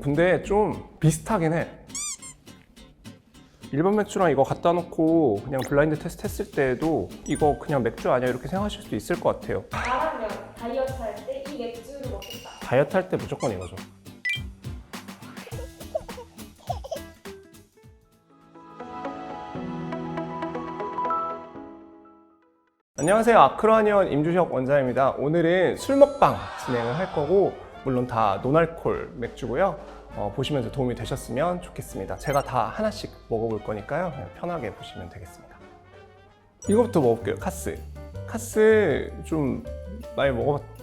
근데 좀 비슷하긴 해. 일반 맥주랑 이거 갖다 놓고 그냥 블라인드 테스트 했을 때에도 이거 그냥 맥주 아니야 이렇게 생각하실 수도 있을 것 같아요. 나라면 다이어트 할 때 이 맥주를 먹겠다. 다이어트 할 때 무조건 이거죠. 안녕하세요. 아크로아니언 임주혁 원장입니다. 오늘은 술 먹방 진행을 할 거고, 물론 다 노알콜 맥주고요. 보시면서 도움이 되셨으면 좋겠습니다. 제가 다 하나씩 먹어볼 거니까요. 그냥 편하게 보시면 되겠습니다. 이거부터 먹어볼게요. 카스 좀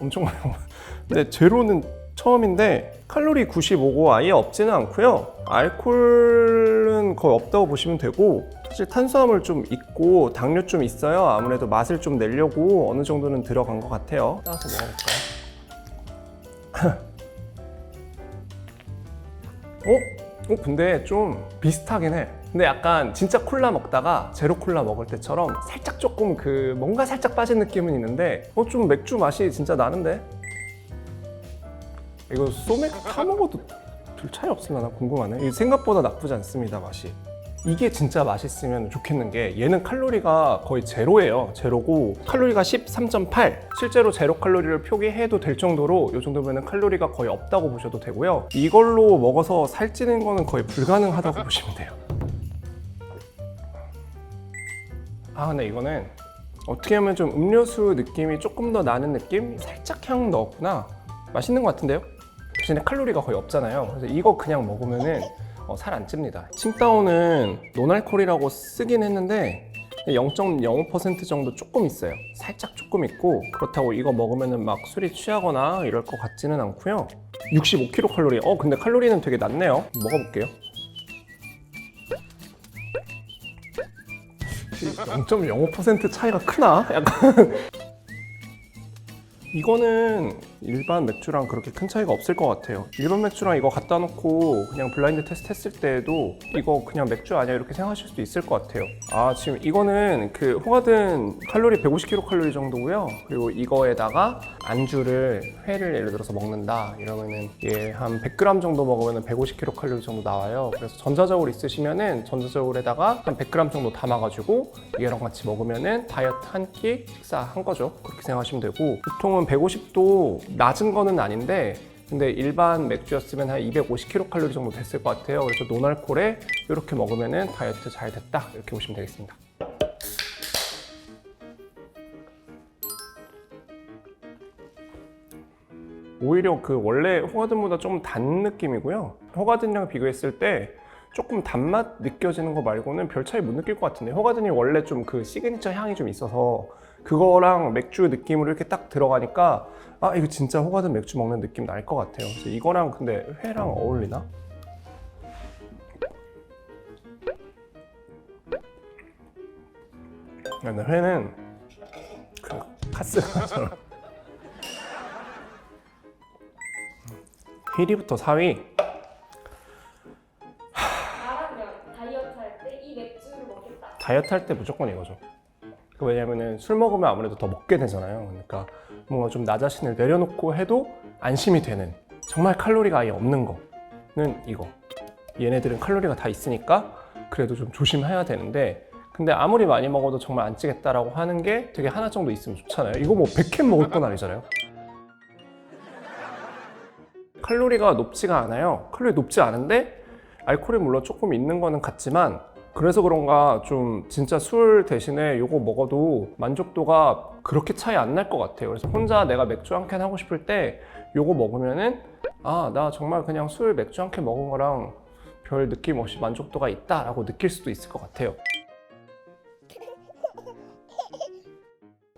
엄청 많이 먹어봤는데, 근데 제로는 처음인데 칼로리 95고 아예 없지는 않고요. 알코올은 거의 없다고 보시면 되고, 사실 탄수화물 좀 있고 당류 좀 있어요. 아무래도 맛을 좀 내려고 어느 정도는 들어간 것 같아요. 따라서 먹어볼까요? 근데 좀 비슷하긴 해. 근데 약간 진짜 콜라 먹다가 제로 콜라 먹을 때처럼 살짝 조금 뭔가 살짝 빠진 느낌은 있는데 좀 맥주 맛이 진짜 나는데? 이거 소맥 타 먹어도 별 차이 없으려나 궁금하네. 이게 생각보다 나쁘지 않습니다, 맛이. 이게 진짜 맛있으면 좋겠는 게, 얘는 칼로리가 거의 제로예요. 제로고 칼로리가 13.8. 실제로 제로 칼로리를 표기해도 될 정도로, 이 정도면 칼로리가 거의 없다고 보셔도 되고요. 이걸로 먹어서 살찌는 거는 거의 불가능하다고 보시면 돼요. 근데 이거는 어떻게 하면 좀 음료수 느낌이 조금 더 나는 느낌? 살짝 향 넣었구나. 맛있는 것 같은데요? 대신에 칼로리가 거의 없잖아요. 그래서 이거 그냥 먹으면은 살 안 찝니다. 칭따오는 노알콜이라고 쓰긴 했는데 0.05% 정도 조금 있어요. 살짝 조금 있고, 그렇다고 이거 먹으면은 막 술이 취하거나 이럴 것 같지는 않고요. 65kcal. 근데 칼로리는 되게 낮네요. 먹어볼게요. 0.05% 차이가 크나? 약간 이거는 일반 맥주랑 그렇게 큰 차이가 없을 것 같아요. 일반 맥주랑 이거 갖다 놓고 그냥 블라인드 테스트 했을 때에도 이거 그냥 맥주 아니야 이렇게 생각하실 수도 있을 것 같아요. 지금 이거는 호가든 칼로리 150kcal 정도고요. 그리고 이거에다가 안주를, 회를 예를 들어서 먹는다 이러면은 얘 한 100g 정도 먹으면 150kcal 정도 나와요. 그래서 전자저울 있으시면은 전자저울에다가 한 100g 정도 담아가지고 얘랑 같이 먹으면은 다이어트 한 끼 식사한 거죠. 그렇게 생각하시면 되고, 보통은 150도 낮은 거는 아닌데, 근데 일반 맥주였으면 한 250kcal 정도 됐을 것 같아요. 그래서 노알콜에 이렇게 먹으면은 다이어트 잘 됐다 이렇게 보시면 되겠습니다. 오히려 원래 호가든보다 좀 단 느낌이고요. 호가든이랑 비교했을 때 조금 단맛 느껴지는 거 말고는 별 차이 못 느낄 것 같은데, 호가든이 원래 좀 시그니처 향이 좀 있어서 그거랑 맥주 느낌으로 이렇게 딱 들어가니까 이거 진짜 호가든 맥주 먹는 느낌 날 것 같아요. 그래서 이거랑 근데 회랑 어울리나? 근데 회는 카스처럼 1위부터 4위. 나라면 다이어트 할 때 이 맥주를 먹겠다. 다이어트 할 때 무조건 이거죠. 왜냐면은 술 먹으면 아무래도 더 먹게 되잖아요. 그러니까 뭔가 좀 나 자신을 내려놓고 해도 안심이 되는, 정말 칼로리가 아예 없는 거는 이거. 얘네들은 칼로리가 다 있으니까 그래도 좀 조심해야 되는데, 근데 아무리 많이 먹어도 정말 안 찌겠다라고 하는 게 되게 하나 정도 있으면 좋잖아요. 이거 뭐 100캔 먹을 건 아니잖아요. 칼로리가 높지가 않아요. 칼로리 높지 않은데 알코올이 물론 조금 있는 거는 같지만, 그래서 그런가 좀 진짜 술 대신에 이거 먹어도 만족도가 그렇게 차이 안 날 것 같아요. 그래서 혼자 내가 맥주 한 캔 하고 싶을 때 이거 먹으면은 나 정말 그냥 맥주 한 캔 먹은 거랑 별 느낌 없이 만족도가 있다라고 느낄 수도 있을 것 같아요.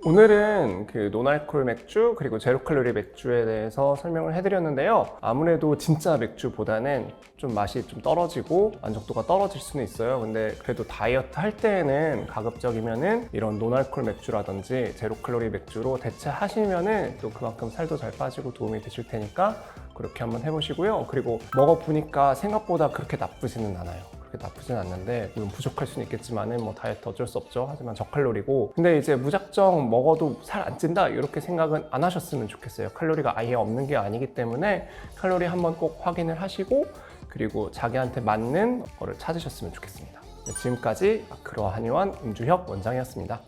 오늘은 노알콜 맥주 그리고 제로 칼로리 맥주에 대해서 설명을 해드렸는데요. 아무래도 진짜 맥주보다는 좀 맛이 좀 떨어지고 만족도가 떨어질 수는 있어요. 근데 그래도 다이어트 할 때에는 가급적이면은 이런 노알콜 맥주라든지 제로 칼로리 맥주로 대체하시면은 또 그만큼 살도 잘 빠지고 도움이 되실 테니까 그렇게 한번 해보시고요. 그리고 먹어보니까 생각보다 그렇게 나쁘지는 않아요. 그렇게 나쁘진 않는데, 물론 부족할 수는 있겠지만은 뭐 다이어트 어쩔 수 없죠. 하지만 저칼로리고, 근데 이제 무작정 먹어도 살 안 찐다 이렇게 생각은 안 하셨으면 좋겠어요. 칼로리가 아예 없는 게 아니기 때문에 칼로리 한번 꼭 확인을 하시고, 그리고 자기한테 맞는 거를 찾으셨으면 좋겠습니다. 네, 지금까지 마크로 한의원 임주혁 원장이었습니다.